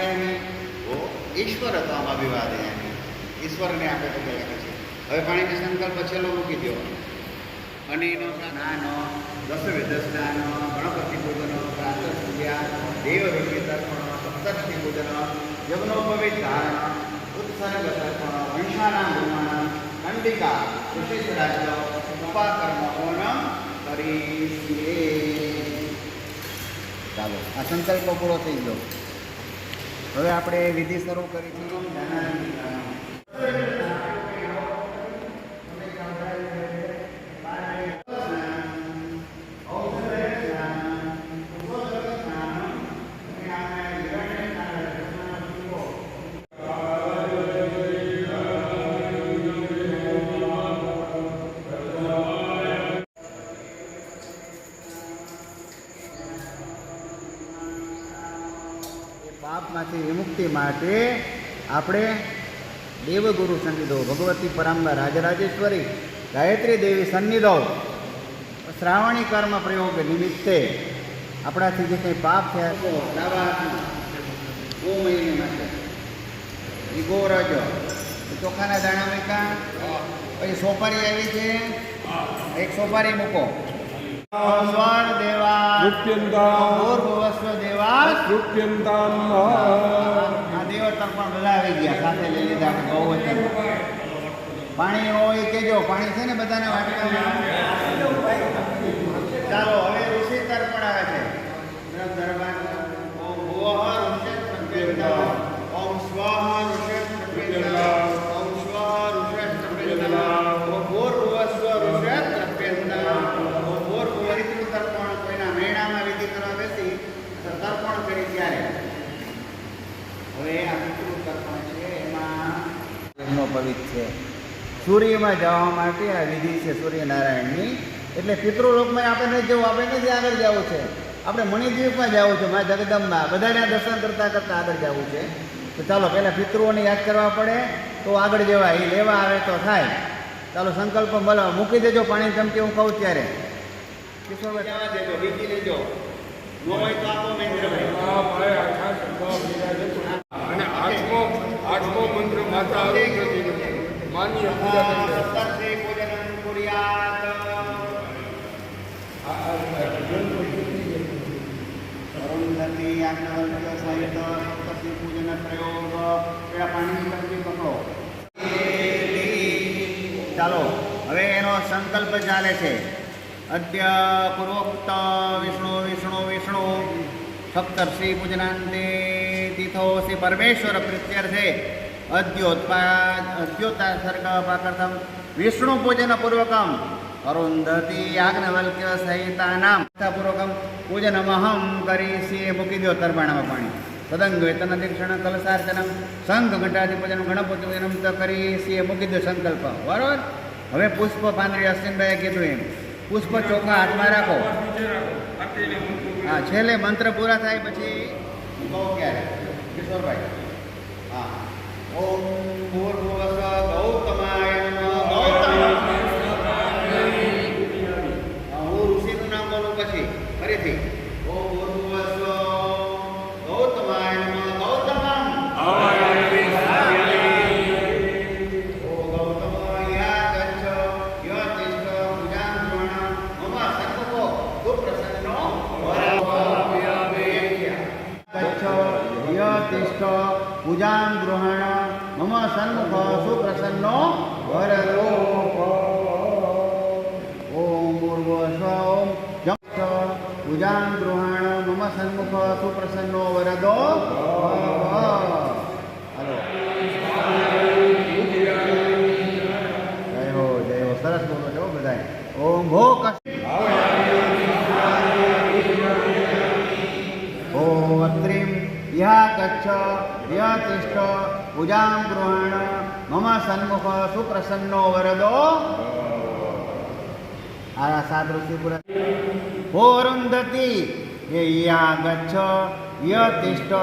आप्यामि वो ईश्वरताम् अभिवादयामि। ईश्वरने आपे तो कहेला छे। हवे पाणीनो संकल्प छेल्लो मूकी दो। अनेनो स्नान, दशविध स्नान, गणपति पूजन, प्रातः पूजा, देव ऋषि तर्पण, सप्तर्षि पूजन, यज्ञोपवीत धारण, उत्सर्ग तर्पण, वंशानां निर्माण, खंडिका, ऋषिश्राद्ध, उपाकर्म होम करीए। ચાલો આ સંકલ્પ પૂરો થઈ ગયો। હવે આપણે વિધિ શરૂ કરી છે। પાપમાંથી વિમુક્તિ માટે આપણે દેવગુરુ સન્નિધો, ભગવતી પરાંબા રાજરાજેશ્વરી ગાયત્રી દેવી સન્નિધો શ્રાવણી કર્મ પ્રયોગ નિમિત્તે આપણાથી જે કંઈ પાપ થયા છે ડાબા હાથમાં મહિને માટે ગોરજો ચોખાના દાણા મૂક્યા, પછી સોપારી આવી છે, એક સોપારી મૂકો। સ્વર દેવા ભૂર્ભુવસ્વ દેવા આ દેવતર પણ બધા આવી ગયા, સાથે લઈ લીધા બહુવચન। પાણી હોય કેજો, પાણી છે ને બધાના વાટકામાં। ચાલો હવે ઋષિ તર્પણ આવે છે। ઓમ ભુવઃ ઋષેત્રપ્રેતા, ઓમ સ્વઃ ઋષેત્રપ્રેતા, ઓમ સ્વઃ ઋષેત્રપ્રેતા, ઓમ ભૂર્ભુવસ્વ ઋષેત્રપ્રેતા, ઓમ ભૂર્ભુવરિત્રુ તર્પણ। કોઈના મેણામાં વિધિ કરવા બેસી તર્પણ કરી ત્યારે હવે આ પિતૃ તર્પણ છે, એમાં પવિત્ર છે। સૂર્યમાં જવા માટે આ વિધિ છે સૂર્યનારાયણની। એટલે પિતૃલોકમાં આપણે નથી જવું, આપણે નથી આગળ જવું છે, આપણે મણિદ્વીપમાં જવું છે, મા જગદંબા બધાના દર્શન કરતાં કરતાં આગળ જવું છે। તો ચાલો પહેલાં પિતૃઓને યાદ કરવા પડે તો આગળ જવાય, એ લેવા આવે તો થાય। ચાલો સંકલ્પ બોલો, મૂકી દેજો પાણી ચમકે હું કહું ત્યારે। કિશોરભાઈ જવા દેજો, વિધિ લેજો, ન હોય તો આપો મહેન્દ્રભાઈ। અને આઠમો મંત્ર માતા માન્ય પૂજન પ્રયોગ પેલા પાણીની ટંકી પકડો। ચાલો હવે એનો સંકલ્પ ચાલે છે। અદ્ય પૂર્વોક્ત વિષ્ણુ વિષ્ણુ વિષ્ણુ સપ્તર્ષિ પૂજનાંતે તીર્થોસી પરમેશ્વર પ્રીત્યર્થે અદ્યોતા સર્ગ પાકર્થમ વિષ્ણુ પૂજન પૂર્વકમ અરુંધતી યાજ્ઞવલ્ક્ય સહિતાનામ પૂર્વકમ પૂજનમહમ કરીશીએ। મૂકી દો તરબાણામાં પાણી। તદંગ વેતન દીક્ષણ કલસાર્ચનમ સંઘ ઘંટાથી પૂજન ગણપતિ પૂજનમ તો કરીશીએ। મૂકી દો સંકલ્પ, બરોબર। હવે પુષ્પ પાંદડી અશ્વિનભાઈએ કીધું એમ પુષ્પ ચોખા હાથમાં રાખો। હા, છેલ્લે મંત્ર પૂરા થાય પછી કહો ક્યારે કિશોરભાઈ। હા, ઓમ ભૂર્ભુવસ્વ ગૌતમાય નમઃ। ગૌતમ હું ઋષિનું નામ બોલું પછી ફરીથી ઓમ ભૂર્ભુવસ્વ ગૌતમાય નમઃ। ગૌતમમ પૂજાં ગૃહણ મમ સન્મુખ સુપ્રસન્નો વરદો। ઓમ ભૂર્ભુવસ્વ ઓમ પૂજાં ગૃહણ મમ સન્મુખ સુપ્રસન્નો વરદો। હાલો જય હો સરસ બોલો છો બધાય। ઓમ ભો ઓમ અત્રિમ યા ગચ્છ ય તિષ્ઠ પૂજાં ગૃહણ મમ સન્મુખ સુપ્રસન્નો વરદો। આ સાત ઋષિ પુરા અરુંધતી યા ગચ્છ ય તિષ્ઠ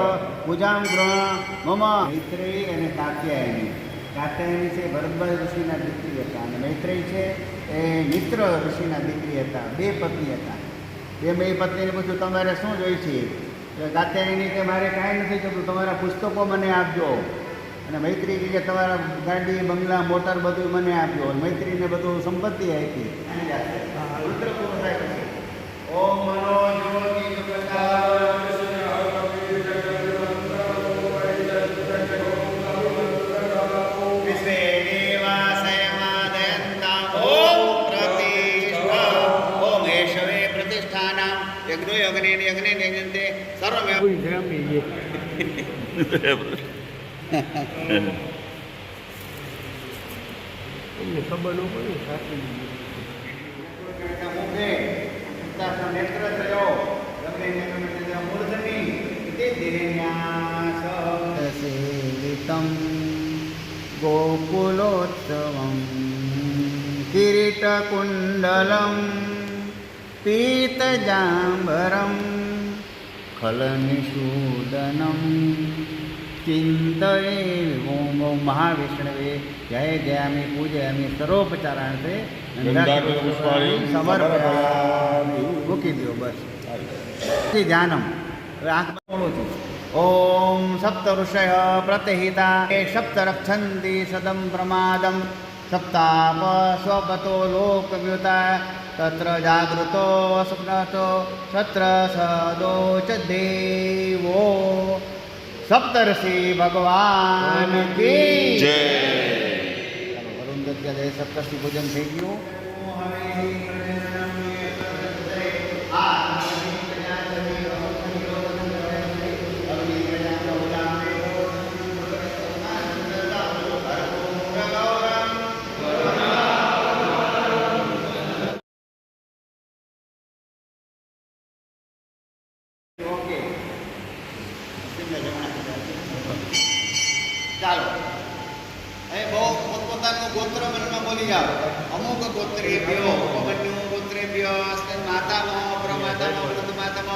પૂજાં ગૃહણ મમ। મૈત્રેયી અને કાત્યાયની। કાત્યાયની છે ભરદ્વાજ ઋષિના દીકરી હતા અને મૈત્રેયી છે એ મિત્ર ઋષિના દીકરી હતા। બે પત્ની હતા। બે પત્નીને પૂછ્યું તમારે શું જોઈ છે? કાત્યાયની કે મારે કાંઈ નથી જોતું, તમારા પુસ્તકો મને આપજો. અને મૈત્રી કે તમારા ગાડી બંગલા મોટર બધું મને આપજો. મૈત્રીને બધું સંપત્તિ આપી. રુદ્ર પૂરું થાય પછી ઓમ મનો જ્યોતિ ખબર ન પડી સાચી નેત્ર થયો ગોકુલોત્સવમ કિરીટકુંડલમ પીતજાંબરમ ખલનિષૂદનમ ચિંતये ઓમ ઓમ મહાવિષ્ણવે જય જયામિ પૂજયામિ સર્વોપચારાંતે સમર્પયામિ. મૂકી દો બસ. ધ્યાનમ. હવે આંખમાં બોલું છું. ઓમ સપ્ત ઋષય પ્રતિહિતા સપ્ત રક્ષંતિ સદમ પ્રમાદમ સપ્તાપ સ્વપતો લોકવ્યુતા તત્ર જાગૃતો સ્વપ્નતો તત્ર સદોચ દેવો. સપ્તર્ષિ ભગવાન કી જય. અરુંધત્ય જય સપ્તર્ષિ પૂજન થઈ ગયું. ચાલો હવે બહુ પોતપોતાનું ગોત્ર મનમાં બોલી જાઓ. અમુક ગોત્રેભ્યો ઉપમન્યુ ગોત્રેભ્ય માતામહ પ્રમાતામહ પ્રથમાતમઃ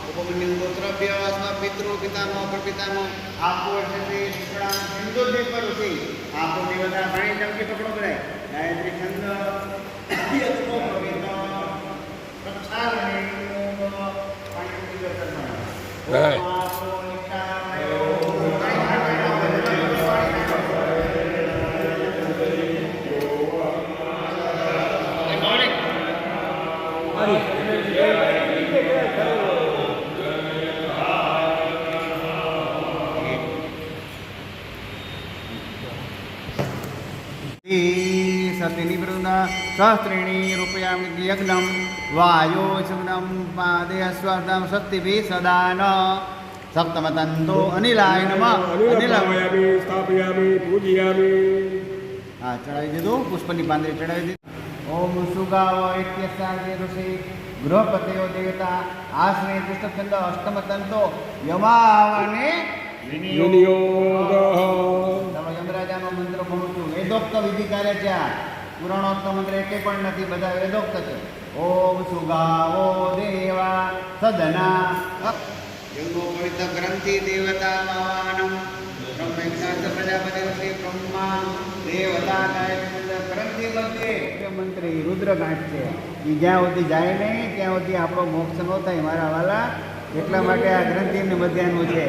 ઉપમન્યુ ગોત્રભ્ય સ્વ પિતૃ પિતામહ પ્રપિતામહ. આપકો એટલે શિષ્ણામ સિંધુ દે પર ઉઠી આપકો દેવતા પાણી ચમકી પકડો બધાય. ગાયત્રી છંદ યજ્ઞો પ્રવિત પ્રક્ષાલને પાણી ઉઠી ગયો. સતીની વૃંદા સહસ્ત્રીણી રૂપયામિ યજ્ઞમ વાયો શુગ્નમ પાદે સ્વાદમ સત્તિભિ સદાન. સપ્તમતંતો અનિલાય નમઃ. અનિલાયામિ સ્થાપયામિ પૂજયામિ. હા, ચડાવી દીધું. પુષ્પની પાંદડી ચડાવી દીધી. ઓમ સુગાવ ઇત્યસ્યાદિ ઋષિ ગૃહપતયો દેવતા આશ્રય પુષ્પછંદ અષ્ટમતંતો યમાવને વિનિયોગ. યમરાજાનો મંત્ર ભણું છું. વેદોક્ત વિધિ કાર્ય છે. આ પુરાણોક્ત મંત્ર એકે પણ નથી, બધા વેદોક્ત છે. ઓમ સુગાવો દેવા સદના જંગો પવિત્ર ગ્રંથિ દેવતા માવાનમ બ્રહ્મજ્ઞાત પ્રજાપતિ ઋષિ બ્રહ્મા દેવતા ગાયત્રી ગ્રંથિ મધ્યે મંત્રી રુદ્રગાંઠ છે. એ જ્યાં સુધી જાય નહીં ત્યાં સુધી આપણો મોક્ષ ન થાય મારા વાલા. એટલા માટે આ ગ્રંથિની મધ્યનું છે.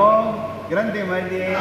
ઓમ ગ્રંથિ મધ્યે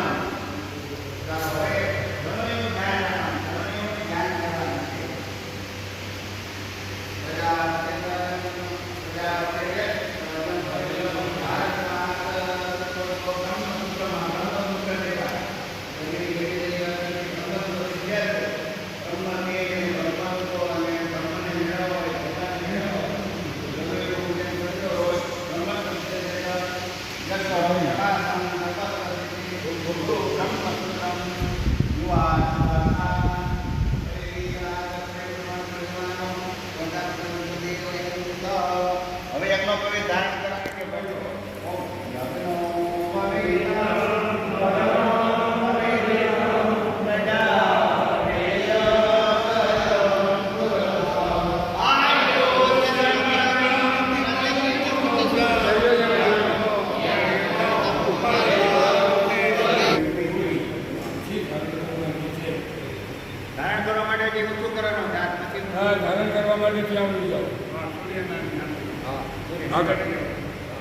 ધારણ કરવા માટે ત્યાં ઉડી જાઓ.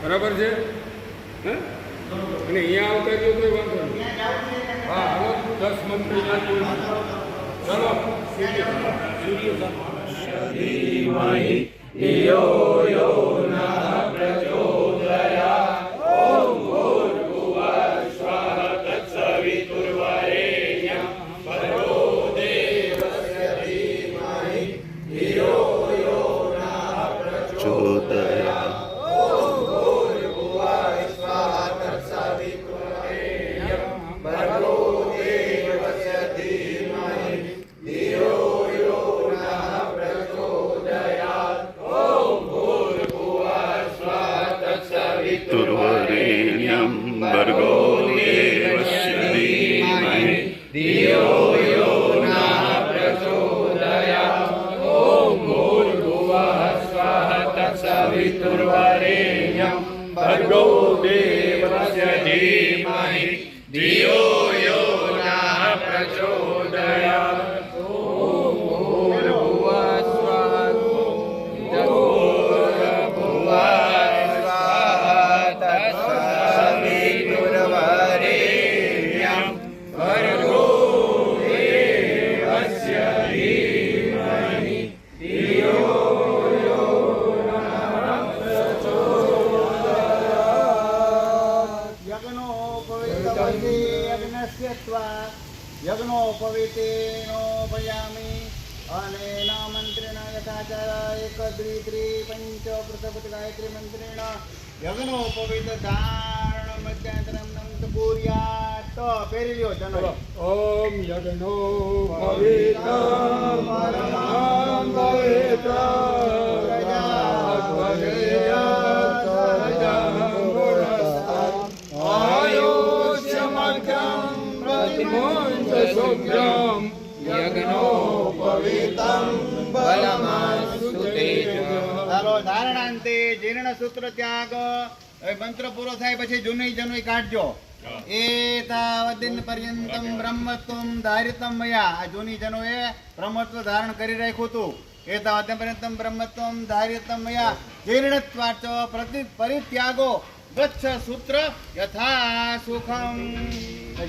બરાબર છે. હે? અને અહીંયા આવતા જો કોઈ વાંધો નહીં. હા હાલો 10 મંત્રી ચાલો तुर्वरेण्यं भर्गो देवस्य धीमहि धियो यो नः प्रचोदयात् ॐ भूर्भुवः स्वः तत्सवितुर्वरेण्यं भर्गो देवस्य धीमहि धियो यो नः प्रचोदयात् ॐ भूर्भुवः स्वः યજ્ઞોપવિતેનોપયામિ અનેન મંત્રેણ યથાચાર એક દ્વિ ત્રી પંચ પ્રથપતિ ગાયત્રી મંત્રેણ યજ્ઞોપવિત ધારણ મધ્યાંતરમ નંત પૂર્યાત પહેરી લ્યો જનો ઓમ યજ્ઞો પવિત્રમ પરમં ચાલો ધારણાંતે જીર્ણ સૂત્ર ત્યાગ. હવે મંત્ર પૂરો થાય પછી જુનઈ જનોઈ કાઢજો. એતાવદિન પર્યંતમ બ્રહ્મત્વમ ધારિતમ મયા. આ જૂની જનોએ બ્રહ્મત્વ ધારણ કરી રાખ્યું હતું. એતાવદિન પર્યંતમ બ્રહ્મત્વમ ધારિતમ મયા જીર્ણત્વાચ પરિત્યાગો ગચ્છ સૂત્ર યથા સુખમ.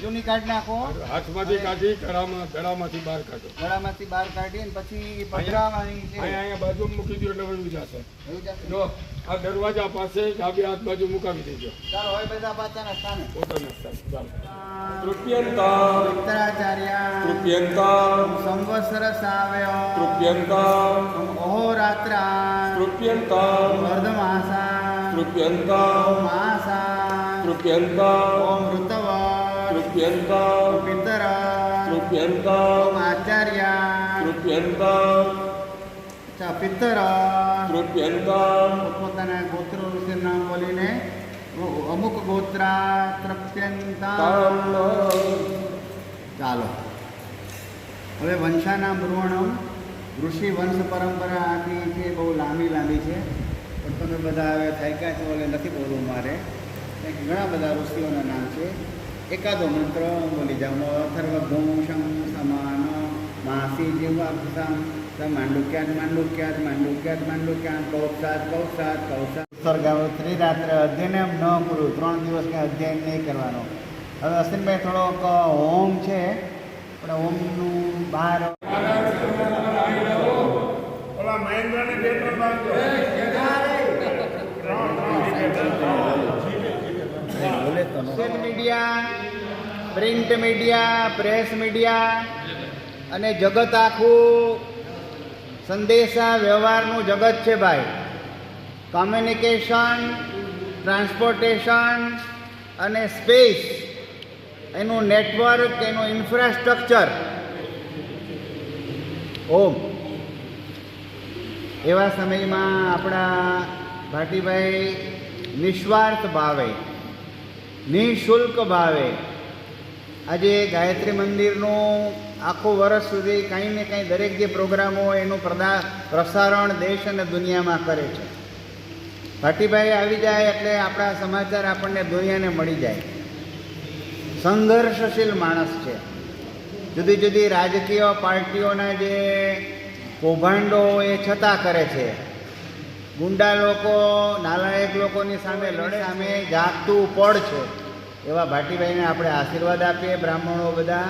જૂની કાઢ નાખો. હાથમાંથી કાઢી ગળામાંથી બહાર કાઢો. ગળામાંથી બહાર કાઢીને પછી પધરાવવાની છે. અહીંયા બાજુ મૂકી દો એટલે વળવી જશે. એવું જશે? જો આ દરવાજા પાસે ડાબી હાથ બાજુ મુકાવી દેજો. ચાલો હવે બધા પાછાના સ્થાને. પોતાના સ્થાને. ચાલો. તૃપ્યંતા ઉત્તરાચાર્ય તૃપ્યંતા સંવત્સર સાવય તૃપ્યંતા અહોરાત્રા તૃપ્યંતા વર્ધમાસા તૃપ્યંતા માસા તૃપ્યંતા ઓમ ઋતવ તૃપ્યંતા પિતર તૃપ્યંતા ઓમ આચાર્ય તૃપ્યંતા પિતર તૃપ્યંતા પોતાના ગોત્ર વિશે નામ બોલીને અમુક ગોત્રા તૃપ્યંતા. ચાલો હવે વંશાના બ્રુવણમ ઋષિ વંશ પરંપરા આખી છે, બહુ લાંબી છે, પણ તમે બધા હવે થાક્યા છો એટલે નથી બોલવું મારે. ઘણા બધા ઋષિઓના નામ છે. એકાદો મંત્ર બોલી જાઉં. અથર્વઘોષમ સમાન માસી જીવાક્ષમ માંડુક્યાત કૌસાત સર્ગાવત્રી રાત્રે અધ્યયન ન પૂરું. 3 દિવસ કંઈ અધ્યયન નહીં કરવાનો. હવે અશ્વિનભાઈ થોડોક હોમ છે પણ હોમનું બહાર social media, print media, press media અને જગત આખું સંદેશા વ્યવહારનું જગત છે ભાઈ. કોમ્યુનિકેશન, ટ્રાન્સપોર્ટેશન અને સ્પેસ, એનું નેટવર્ક, એનું ઇન્ફ્રાસ્ટ્રક્ચર ઓમ. એવા સમયમાં આપણા ભાટીભાઈ નિસ્વાર્થ ભાવે, નિઃશુલ્ક ભાવે આજે ગાયત્રી મંદિરનું આખું વર્ષ સુધી કંઈ ને કંઈ દરેક જે પ્રોગ્રામો હોય એનું પ્રસારણ દેશ અને દુનિયામાં કરે છે. ભાટીભાઈ આવી જાય એટલે આપણા સમાચાર આપણને દુનિયાને મળી જાય. સંઘર્ષશીલ માણસ છે. જુદી જુદી રાજકીય પાર્ટીઓના જે કૌભાંડો એ છતાં કરે છે. ગુંડા લોકો નાલાયક લોકોની સામે લડે સામે જાગતું પડ છે એવા ભાટીભાઈને આપણે આશીર્વાદ આપીએ. બ્રાહ્મણો બધા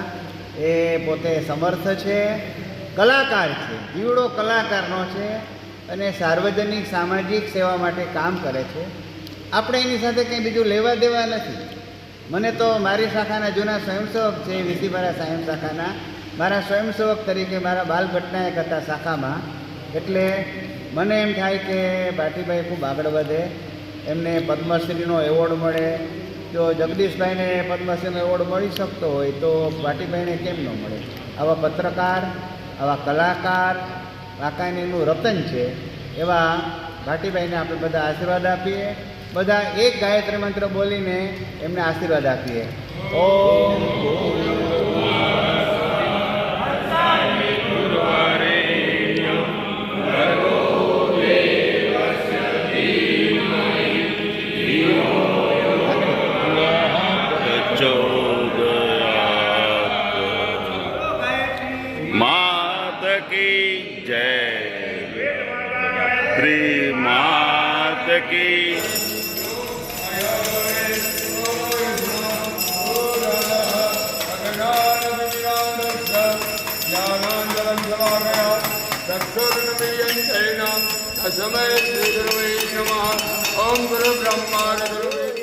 એ પોતે સમર્થ છે, કલાકાર છે, જીવડો કલાકારનો છે અને સાર્વજનિક સામાજિક સેવા માટે કામ કરે છે. આપણે એની સાથે કંઈ બીજું લેવા દેવા નથી. મને તો મારી શાખાના જૂના સ્વયંસેવક છે, વિસીપારા સાયમ શાખાના, મારા સ્વયંસેવક તરીકે મારા બાલભટ્ટનાયક હતા શાખામાં. એટલે મને એમ થાય કે ભાટીભાઈ ખૂબ આગળ વધે, એમને પદ્મશ્રીનો એવોર્ડ મળે. જો જગદીશભાઈને પદ્મશ્રીનો એવોર્ડ મળી શકતો હોય તો ભાટીભાઈને કેમ ન મળે? આવા પત્રકાર, આવા કલાકાર, વાંકાનેરનું રતન છે એવા ભાટીભાઈને આપણે બધા આશીર્વાદ આપીએ. બધા એક ગાયત્રી મંત્ર બોલીને એમને આશીર્વાદ આપીએ. ઓમ मात की जय, श्री मात की समय श्री गुरुवे नमः. ओम गुरु ब्रह्मा गुरु